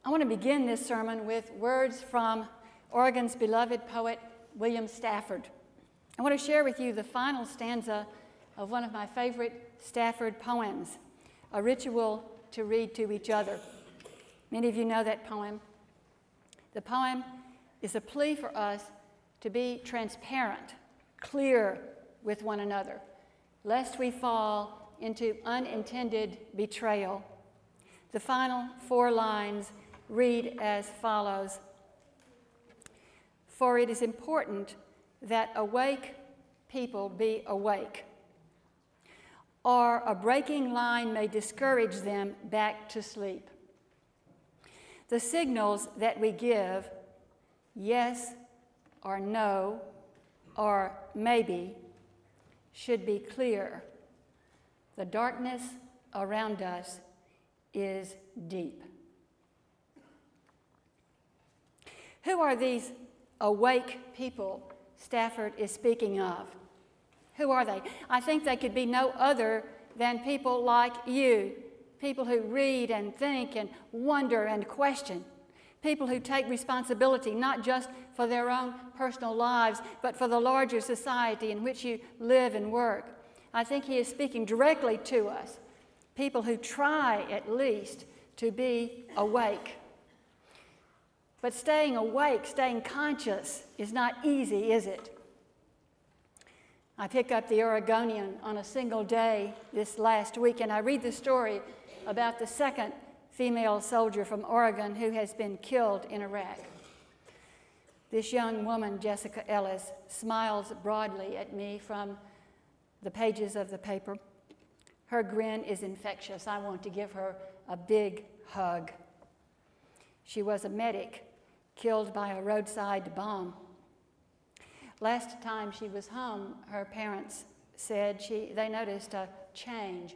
I want to begin this sermon with words from Oregon's beloved poet, William Stafford. I want to share with you the final stanza of one of my favorite Stafford poems, A Ritual to Read to Each Other. Many of you know that poem. The poem is a plea for us to be transparent, clear with one another, lest we fall into unintended betrayal. The final 4 lines read as follows: "For it is important that awake people be awake, or a breaking line may discourage them back to sleep. The signals that we give, yes or no or maybe, should be clear. The darkness around us is deep." Who are these awake people Stafford is speaking of? Who are they? I think they could be no other than people like you, people who read and think and wonder and question, people who take responsibility not just for their own personal lives, but for the larger society in which you live and work. I think he is speaking directly to us, people who try at least to be awake. But staying awake, staying conscious is not easy, is it? I pick up the Oregonian on a single day this last week, and I read the story about the second female soldier from Oregon who has been killed in Iraq. This young woman, Jessica Ellis, smiles broadly at me from the pages of the paper. Her grin is infectious. I want to give her a big hug. She was a medic killed by a roadside bomb. Last time she was home, her parents said they noticed a change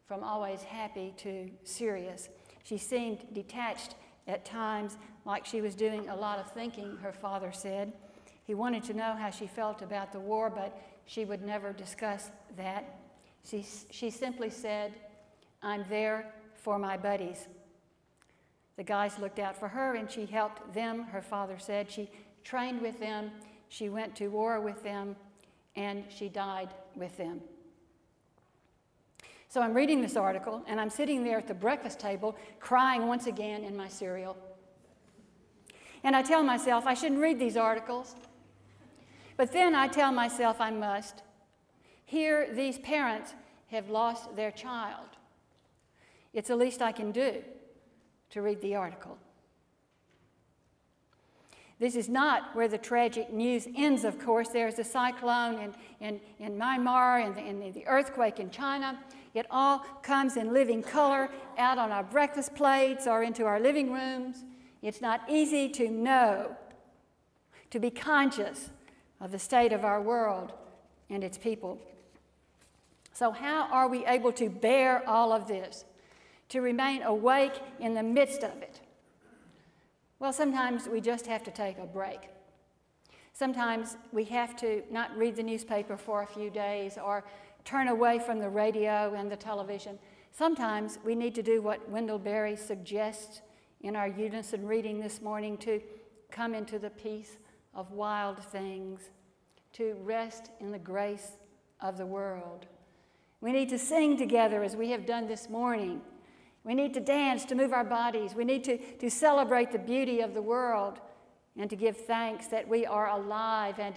from always happy to serious. She seemed detached at times, like she was doing a lot of thinking, her father said. He wanted to know how she felt about the war, but she would never discuss that. She simply said, "I'm there for my buddies." The guys looked out for her, and she helped them, her father said. She trained with them, she went to war with them, and she died with them. So I'm reading this article, and I'm sitting there at the breakfast table crying once again in my cereal. And I tell myself I shouldn't read these articles. But then I tell myself I must. Here, these parents have lost their child. It's the least I can do to read the article. This is not where the tragic news ends, of course. There's the cyclone in Myanmar and the earthquake in China. It all comes in living color out on our breakfast plates or into our living rooms. It's not easy to know, to be conscious of the state of our world and its people. So how are we able to bear all of this, to remain awake in the midst of it? Well, sometimes we just have to take a break. Sometimes we have to not read the newspaper for a few days or turn away from the radio and the television. Sometimes we need to do what Wendell Berry suggests in our unison reading this morning, to come into the peace of wild things, to rest in the grace of the world. We need to sing together as we have done this morning. We need to dance, to move our bodies. We need to celebrate the beauty of the world and to give thanks that we are alive and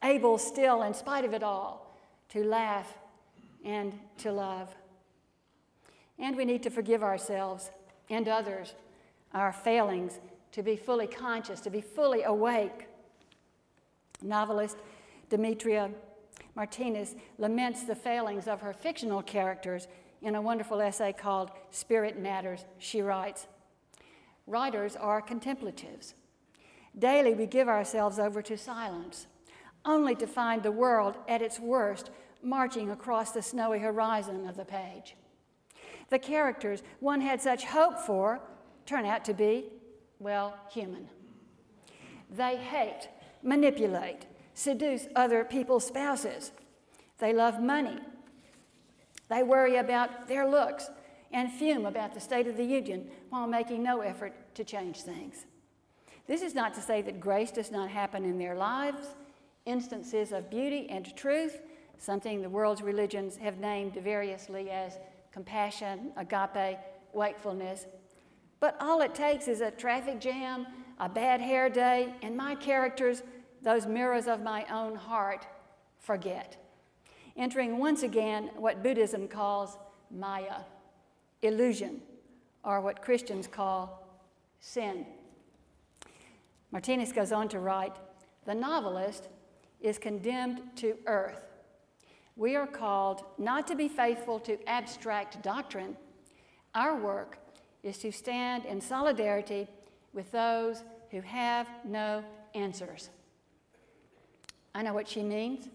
able still, in spite of it all, to laugh and to love. And we need to forgive ourselves and others our failings, to be fully conscious, to be fully awake. Novelist Demetria Martinez laments the failings of her fictional characters in a wonderful essay called Spirit Matters. She writes, "Writers are contemplatives. Daily we give ourselves over to silence, only to find the world at its worst marching across the snowy horizon of the page. The characters one had such hope for turn out to be, well, human. They hate, manipulate, seduce other people's spouses. They love money. They worry about their looks. and fume about the state of the union while making no effort to change things. This is not to say that grace does not happen in their lives. Instances of beauty and truth, something the world's religions have named variously as compassion, agape, wakefulness. But all it takes is a traffic jam, a bad hair day, and my characters, those mirrors of my own heart, forget. Entering once again what Buddhism calls Maya, illusion, or what Christians call sin. Martinez goes on to write, the novelist is condemned to earth. We are called not to be faithful to abstract doctrine. Our work is to stand in solidarity with those who have no answers. I know what she means.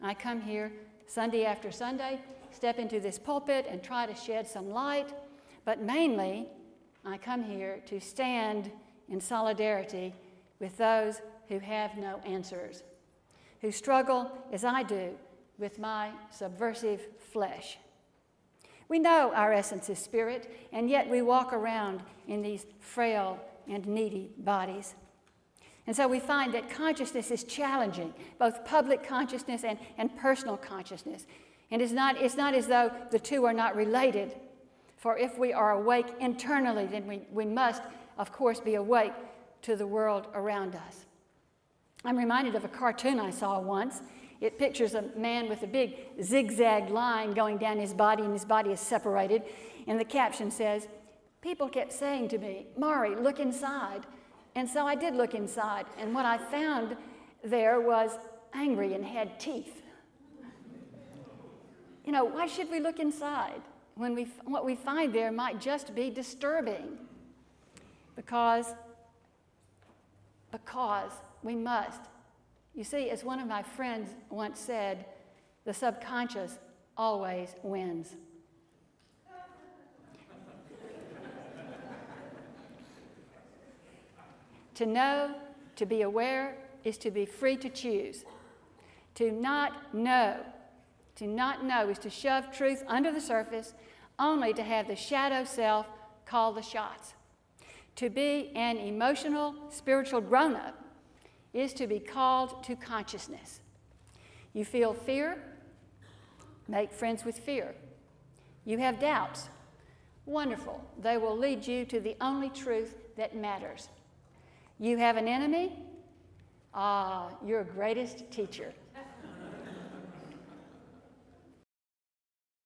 I come here Sunday after Sunday, step into this pulpit and try to shed some light, but mainly I come here to stand in solidarity with those who have no answers, who struggle as I do with my subversive flesh. We know our essence is spirit, and yet we walk around in these frail and needy bodies. And so we find that consciousness is challenging, both public consciousness and personal consciousness. And it's not as though the two are not related. For if we are awake internally, then we must, of course, be awake to the world around us. I'm reminded of a cartoon I saw once. It pictures a man with a big zigzag line going down his body, and his body is separated. And the caption says, people kept saying to me, Mari, look inside. And so I did look inside, and what I found there was angry and had teeth. You know, why should we look inside when what we find there might just be disturbing? Because we must. You see, as one of my friends once said, the subconscious always wins. To know, to be aware, is to be free to choose. To not know is to shove truth under the surface, only to have the shadow self call the shots. To be an emotional, spiritual grown-up is to be called to consciousness. You feel fear? Make friends with fear. You have doubts? Wonderful. They will lead you to the only truth that matters. You have an enemy? Ah, your greatest teacher.